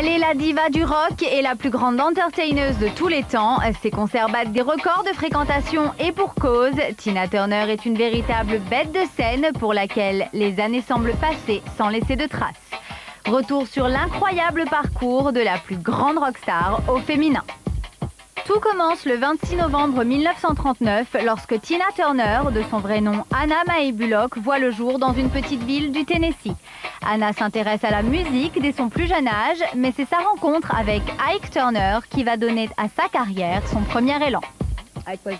Elle est la diva du rock et la plus grande entertaineuse de tous les temps. Ses concerts battent des records de fréquentation et pour cause. Tina Turner est une véritable bête de scène pour laquelle les années semblent passer sans laisser de traces. Retour sur l'incroyable parcours de la plus grande rockstar au féminin. Tout commence le 26 novembre 1939 lorsque Tina Turner, de son vrai nom Anna Mae Bullock, voit le jour dans une petite ville du Tennessee. Anna s'intéresse à la musique dès son plus jeune âge, mais c'est sa rencontre avec Ike Turner qui va donner à sa carrière son premier élan.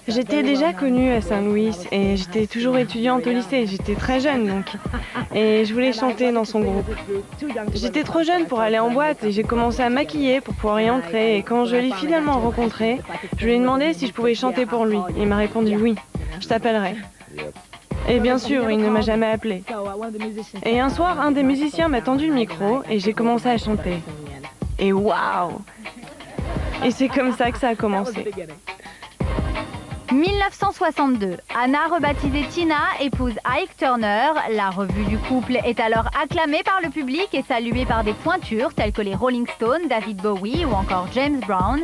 J'étais déjà connue à Saint-Louis et j'étais toujours étudiante au lycée, j'étais très jeune donc. Et je voulais chanter dans son groupe. J'étais trop jeune pour aller en boîte et j'ai commencé à maquiller pour pouvoir y entrer. Et quand je l'ai finalement rencontré, je lui ai demandé si je pouvais chanter pour lui. Il m'a répondu oui, je t'appellerai. Et bien sûr, il ne m'a jamais appelé. Et un soir, un des musiciens m'a tendu le micro et j'ai commencé à chanter. Et waouh! Et c'est comme ça que ça a commencé. 1962, Anna, rebaptisée Tina, épouse Ike Turner. La revue du couple est alors acclamée par le public et saluée par des pointures telles que les Rolling Stones, David Bowie ou encore James Brown.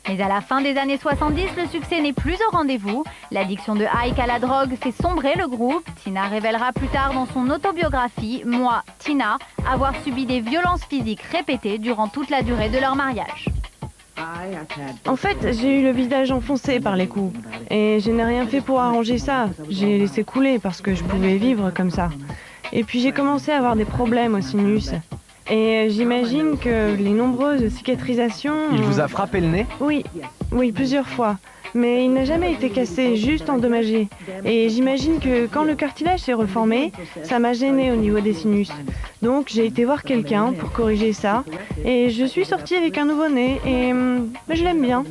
Mais à la fin des années 70, le succès n'est plus au rendez-vous. L'addiction de Ike à la drogue fait sombrer le groupe. Tina révélera plus tard dans son autobiographie « Moi, Tina », avoir subi des violences physiques répétées durant toute la durée de leur mariage. En fait, j'ai eu le visage enfoncé par les coups. Et je n'ai rien fait pour arranger ça. J'ai laissé couler parce que je pouvais vivre comme ça. Et puis j'ai commencé à avoir des problèmes au sinus. Et j'imagine que les nombreuses cicatrisations... Il vous a frappé le nez? Oui, plusieurs fois. Mais il n'a jamais été cassé, juste endommagé. Et j'imagine que quand le cartilage s'est reformé, ça m'a gêné au niveau des sinus. Donc j'ai été voir quelqu'un pour corriger ça. Et je suis sortie avec un nouveau nez et je l'aime bien.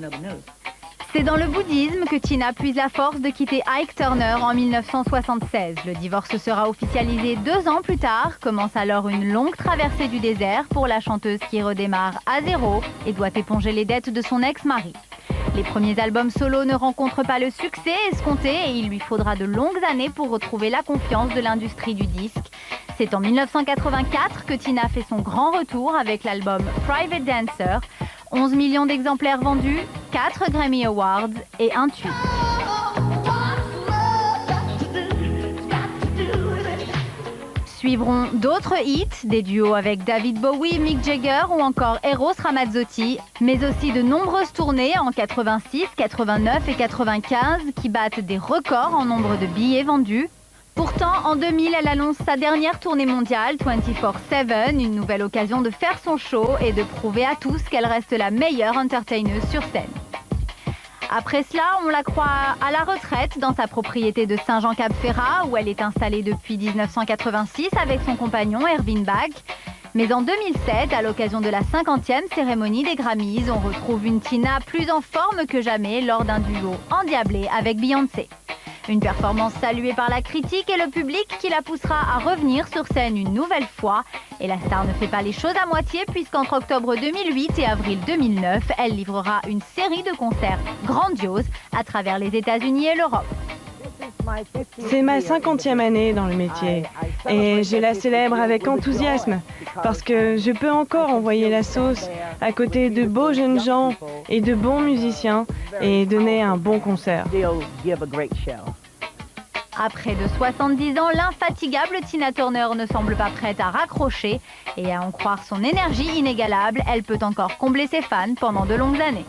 C'est dans le bouddhisme que Tina puise la force de quitter Ike Turner en 1976. Le divorce sera officialisé 2 ans plus tard. Commence alors une longue traversée du désert pour la chanteuse qui redémarre à zéro et doit éponger les dettes de son ex-mari. Les premiers albums solo ne rencontrent pas le succès escompté et il lui faudra de longues années pour retrouver la confiance de l'industrie du disque. C'est en 1984 que Tina fait son grand retour avec l'album Private Dancer. 11 millions d'exemplaires vendus, 4 Grammy Awards et un tube. Suivront d'autres hits, des duos avec David Bowie, Mick Jagger ou encore Eros Ramazzotti, mais aussi de nombreuses tournées en 86, 89 et 95 qui battent des records en nombre de billets vendus. Pourtant, en 2000, elle annonce sa dernière tournée mondiale, 24/7, une nouvelle occasion de faire son show et de prouver à tous qu'elle reste la meilleure entertaineuse sur scène. Après cela, on la croit à la retraite dans sa propriété de Saint-Jean-Cap-Ferrat, où elle est installée depuis 1986 avec son compagnon Ervin Bach. Mais en 2007, à l'occasion de la 50e cérémonie des Grammys, on retrouve une Tina plus en forme que jamais lors d'un duo endiablé avec Beyoncé. Une performance saluée par la critique et le public qui la poussera à revenir sur scène une nouvelle fois. Et la star ne fait pas les choses à moitié puisqu'entre octobre 2008 et avril 2009, elle livrera une série de concerts grandioses à travers les États-Unis et l'Europe. C'est ma 50e année dans le métier et je la célèbre avec enthousiasme parce que je peux encore envoyer la sauce à côté de beaux jeunes gens et de bons musiciens et donner un bon concert. Après de 70 ans, l'infatigable Tina Turner ne semble pas prête à raccrocher et à en croire son énergie inégalable, elle peut encore combler ses fans pendant de longues années.